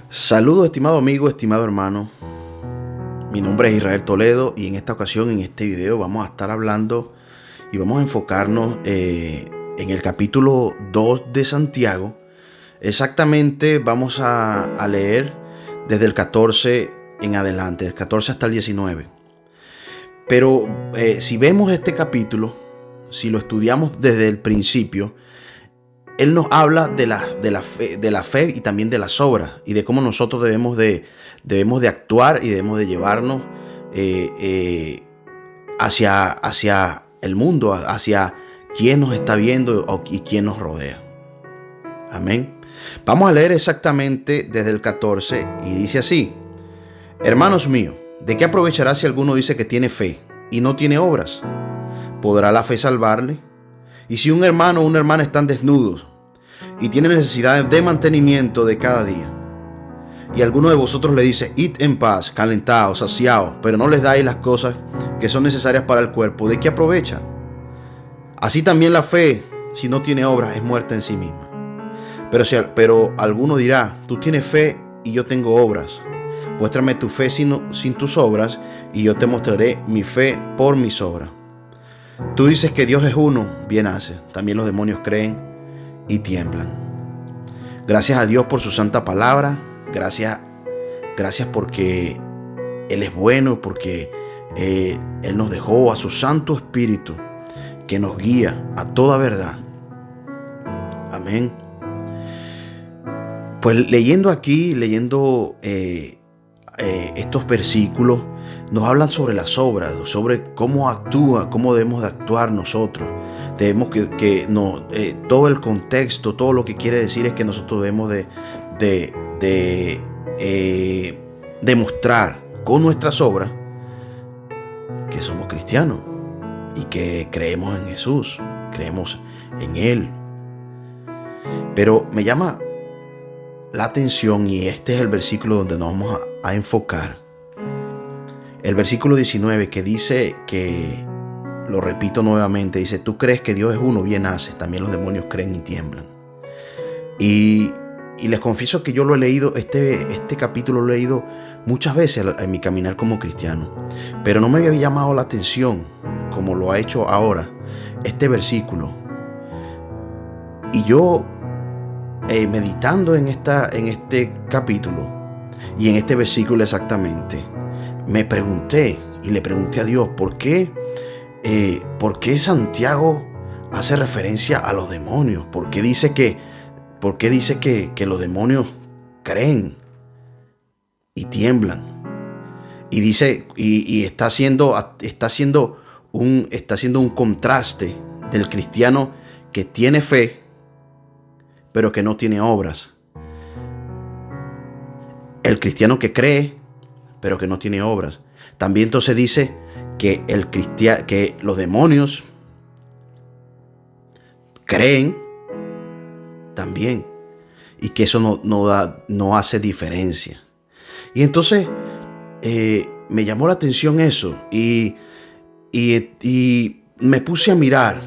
Saludos, estimado amigo, estimado hermano. Mi nombre es Israel Toledo y en esta ocasión, en este video, vamos a estar hablando y vamos a enfocarnos en el capítulo 2 de Santiago. Exactamente vamos a leer desde el 14 en adelante, del 14 hasta el 19. Pero si vemos este capítulo, si lo estudiamos desde el principio, él nos habla de la fe y también de las obras y de cómo nosotros debemos de actuar y debemos de llevarnos hacia el mundo, hacia quien nos está viendo y quien nos rodea. Amén. Vamos a leer exactamente desde el 14 y dice así: Hermanos míos, ¿de qué aprovechará si alguno dice que tiene fe y no tiene obras? ¿Podrá la fe salvarle? Y si un hermano o una hermana están desnudos y tienen necesidad de mantenimiento de cada día, y alguno de vosotros le dice: id en paz, calentaos, saciaos, pero no les dais las cosas que son necesarias para el cuerpo, ¿de qué aprovecha? Así también la fe, si no tiene obras, es muerta en sí misma. Pero alguno dirá: tú tienes fe y yo tengo obras. Muéstrame tu fe sin tus obras, y yo te mostraré mi fe por mis obras. Tú dices que Dios es uno, bien haces. También los demonios creen y tiemblan. Gracias a Dios por su santa palabra. Gracias porque Él es bueno, porque Él nos dejó a su Santo Espíritu que nos guía a toda verdad. Amén. Pues leyendo estos versículos, nos hablan sobre las obras, sobre cómo actúa, cómo debemos de actuar nosotros. Debemos todo el contexto, todo lo que quiere decir es que nosotros debemos de demostrar con nuestras obras que somos cristianos y que creemos en Jesús, creemos en Él. Pero me llama la atención, y este es el versículo donde nos vamos a enfocar. El versículo 19, que dice que, lo repito nuevamente, dice: tú crees que Dios es uno, bien haces, también los demonios creen y tiemblan. Y les confieso que yo lo he leído, este capítulo lo he leído muchas veces en mi caminar como cristiano, pero no me había llamado la atención como lo ha hecho ahora este versículo. Y yo, meditando en este capítulo y en este versículo exactamente, me pregunté y le pregunté a Dios: ¿por qué Santiago hace referencia a los demonios? ¿Por qué dice que los demonios creen y tiemblan? Y dice, y está haciendo un contraste del cristiano que tiene fe pero que no tiene obras. El cristiano que cree pero que no tiene obras. También entonces dice que que los demonios creen también, y que eso no hace diferencia. Y entonces me llamó la atención eso, y me puse a mirar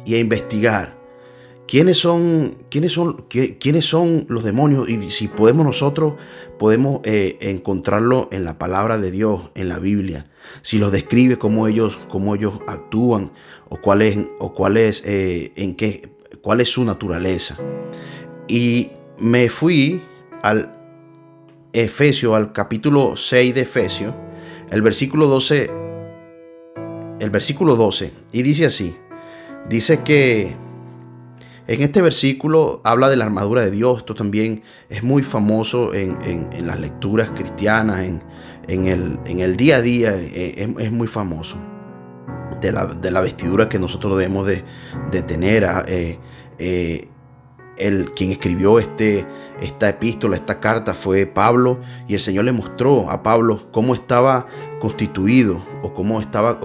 y a investigar quiénes son los demonios, y si nosotros podemos encontrarlo en la palabra de Dios, en la Biblia, si los describe, cómo ellos actúan, o cuál es su naturaleza. Y me fui al capítulo 6 de Efesios, el versículo 12, y dice así. Dice que en este versículo habla de la armadura de Dios. Esto también es muy famoso en las lecturas cristianas, en el día a día, es muy famoso de la vestidura que nosotros debemos de tener. Quien escribió esta epístola, esta carta, fue Pablo, y el Señor le mostró a Pablo cómo estaba constituido, o cómo estaba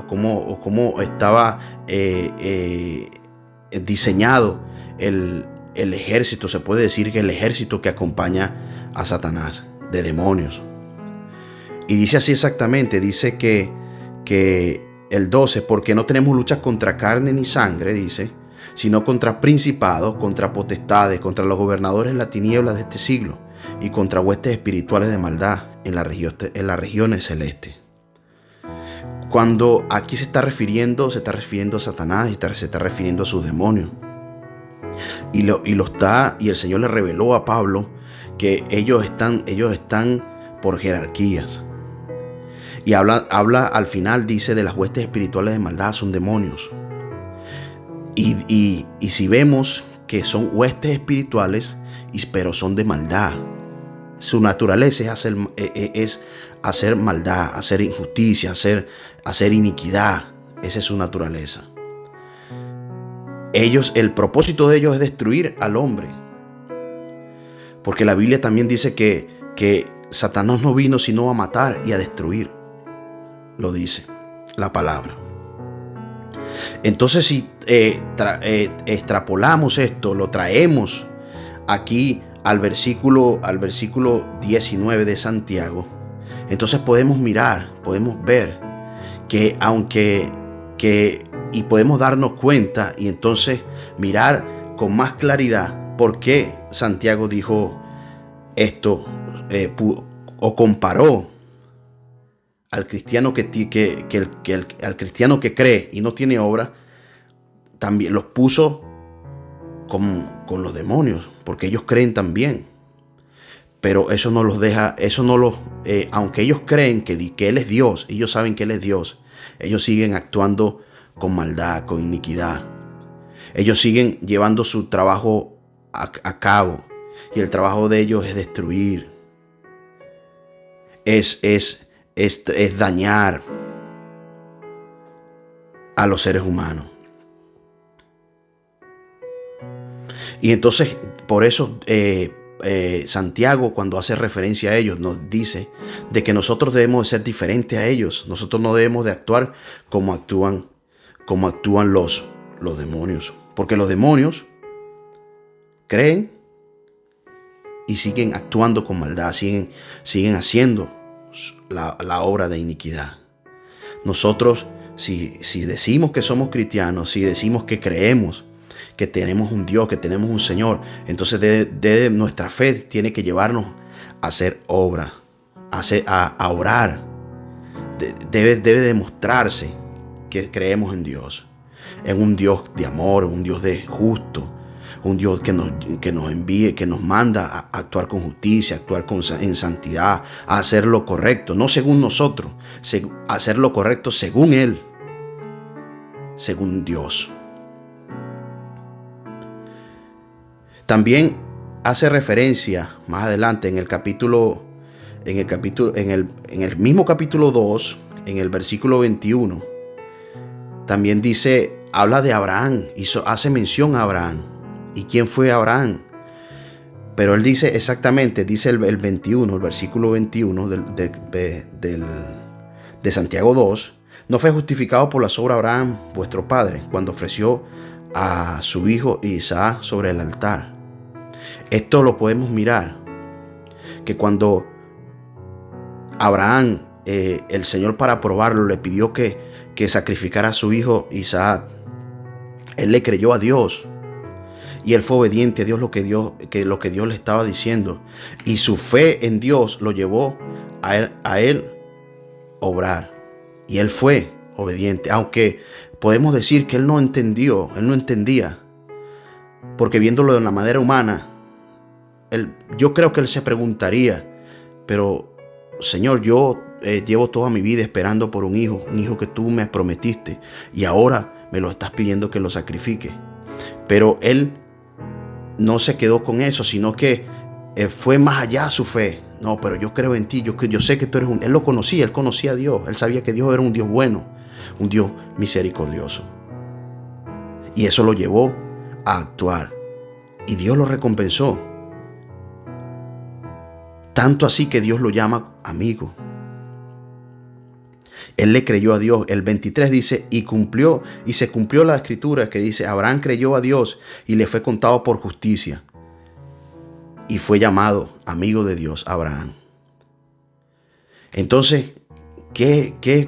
diseñado el ejército. Se puede decir que el ejército que acompaña a Satanás, de demonios. Y dice así exactamente, dice que el 12, porque no tenemos lucha contra carne ni sangre, dice, sino contra principados, contra potestades, contra los gobernadores en la tiniebla de este siglo, y contra huestes espirituales de maldad en las regiones celestes. Cuando aquí se está refiriendo a Satanás y se está refiriendo a sus demonios. Y el Señor le reveló a Pablo que ellos están por jerarquías. Y habla al final, dice, de las huestes espirituales de maldad son demonios. Y si vemos que son huestes espirituales, pero son de maldad. Su naturaleza es hacer maldad, hacer injusticia, hacer iniquidad. Esa es su naturaleza. El propósito de ellos es destruir al hombre. Porque la Biblia también dice que Satanás no vino sino a matar y a destruir. Lo dice la palabra. Entonces, si extrapolamos esto, lo traemos aquí al versículo 19 de Santiago, entonces podemos ver y podemos darnos cuenta y entonces mirar con más claridad por qué Santiago dijo esto o comparó al cristiano al cristiano que cree y no tiene obra, también los puso con los demonios, porque ellos creen también. Pero eso no los deja, aunque ellos creen que Él es Dios, ellos saben que Él es Dios, ellos siguen actuando con maldad, con iniquidad. Ellos siguen llevando su trabajo a cabo, y el trabajo de ellos es destruir, es dañar a los seres humanos. Y entonces, por eso Santiago, cuando hace referencia a ellos, nos dice de que nosotros debemos de ser diferentes a ellos. Nosotros no debemos de actuar como actúan los demonios. Porque los demonios creen y siguen actuando con maldad, siguen haciendo la obra de iniquidad. Nosotros, si decimos que somos cristianos, si decimos que creemos, que tenemos un Dios, que tenemos un Señor, entonces nuestra fe tiene que llevarnos a hacer obra, a orar. Debe demostrarse que creemos en Dios, en un Dios de amor, un Dios de justo, un Dios que nos envíe, que nos manda a actuar con justicia, a actuar en santidad, a hacer lo correcto, no según nosotros, a hacer lo correcto según Él, según Dios. También hace referencia más adelante en el mismo capítulo 2, en el versículo 21, también habla de Abraham, hace mención a Abraham. ¿Y quién fue Abraham? Pero él dice exactamente, dice el versículo 21 de Santiago 2, no fue justificado por las obras Abraham, vuestro padre, cuando ofreció a su hijo Isaac sobre el altar. Esto lo podemos mirar, que cuando Abraham, el Señor para probarlo, le pidió que sacrificara a su hijo Isaac, él le creyó a Dios. Y él fue obediente a Dios, lo que Dios le estaba diciendo. Y su fe en Dios lo llevó a él obrar. Y él fue obediente. Aunque podemos decir que él no entendía. Porque viéndolo de una manera humana, yo creo que él se preguntaría, pero Señor, yo llevo toda mi vida esperando por un hijo que tú me prometiste. Y ahora me lo estás pidiendo que lo sacrifique. Pero él no se quedó con eso, sino que fue más allá su fe. No, pero yo creo en ti, yo sé que tú eres él lo conocía, él conocía a Dios, él sabía que Dios era un Dios bueno, un Dios misericordioso. Y eso lo llevó a actuar. Y Dios lo recompensó. Tanto así que Dios lo llama amigo. Él le creyó a Dios. El 23 dice, y se cumplió la escritura que dice, Abraham creyó a Dios y le fue contado por justicia. Y fue llamado amigo de Dios, Abraham. Entonces,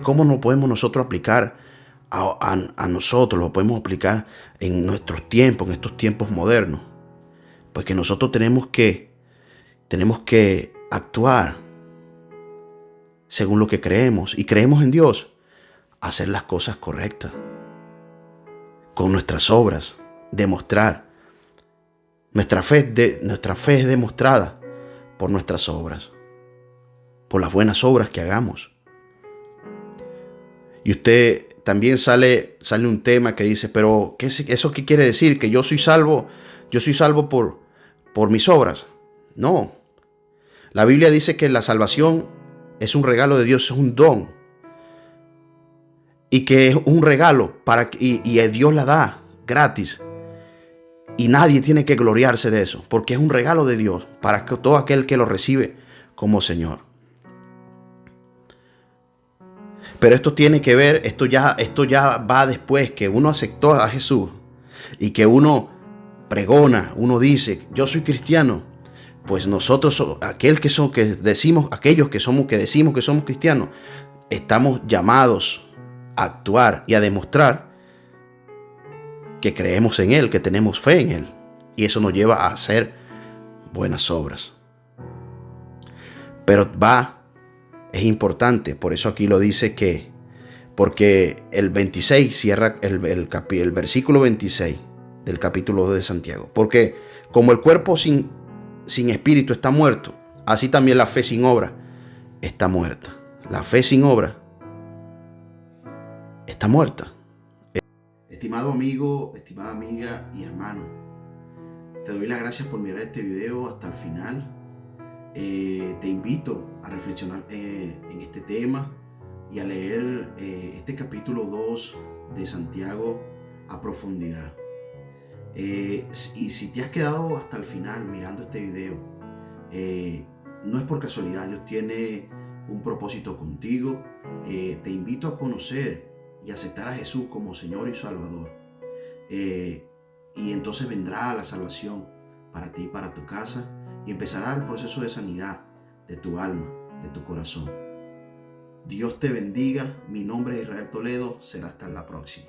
¿cómo nos podemos nosotros aplicar a nosotros? Lo podemos aplicar en nuestros tiempos, en estos tiempos modernos. Pues que nosotros tenemos que tenemos que actuar según lo que creemos y creemos en Dios, hacer las cosas correctas, con nuestras obras, demostrar. Nuestra fe es demostrada por nuestras obras, por las buenas obras que hagamos. Y usted también sale un tema que dice, pero ¿eso qué quiere decir? ¿Que yo soy salvo por mis obras? No. La Biblia dice que la salvación es un regalo de Dios, es un don. Y que es un regalo y Dios la da gratis. Y nadie tiene que gloriarse de eso, porque es un regalo de Dios para todo aquel que lo recibe como Señor. Pero esto tiene que ver, esto ya va después que uno aceptó a Jesús y que uno pregona, uno dice, yo soy cristiano. Pues nosotros, aquellos que decimos que somos cristianos, estamos llamados a actuar y a demostrar que creemos en Él, que tenemos fe en Él. Y eso nos lleva a hacer buenas obras. Pero es importante, por eso aquí lo dice porque el 26 cierra el versículo 26 del capítulo 2 de Santiago. Porque como el cuerpo sin espíritu está muerto, así también la fe sin obra está muerta. La fe sin obra está muerta. Estimado amigo, estimada amiga y hermano, te doy las gracias por mirar este video hasta el final. Te invito a reflexionar en este tema y a leer este capítulo 2 de Santiago a profundidad. Y si te has quedado hasta el final mirando este video, no es por casualidad. Dios tiene un propósito contigo. Te invito a conocer y aceptar a Jesús como Señor y Salvador. Y entonces vendrá la salvación para ti, para tu casa, y empezará el proceso de sanidad de tu alma, de tu corazón. Dios te bendiga. Mi nombre es Israel Toledo. Será hasta la próxima.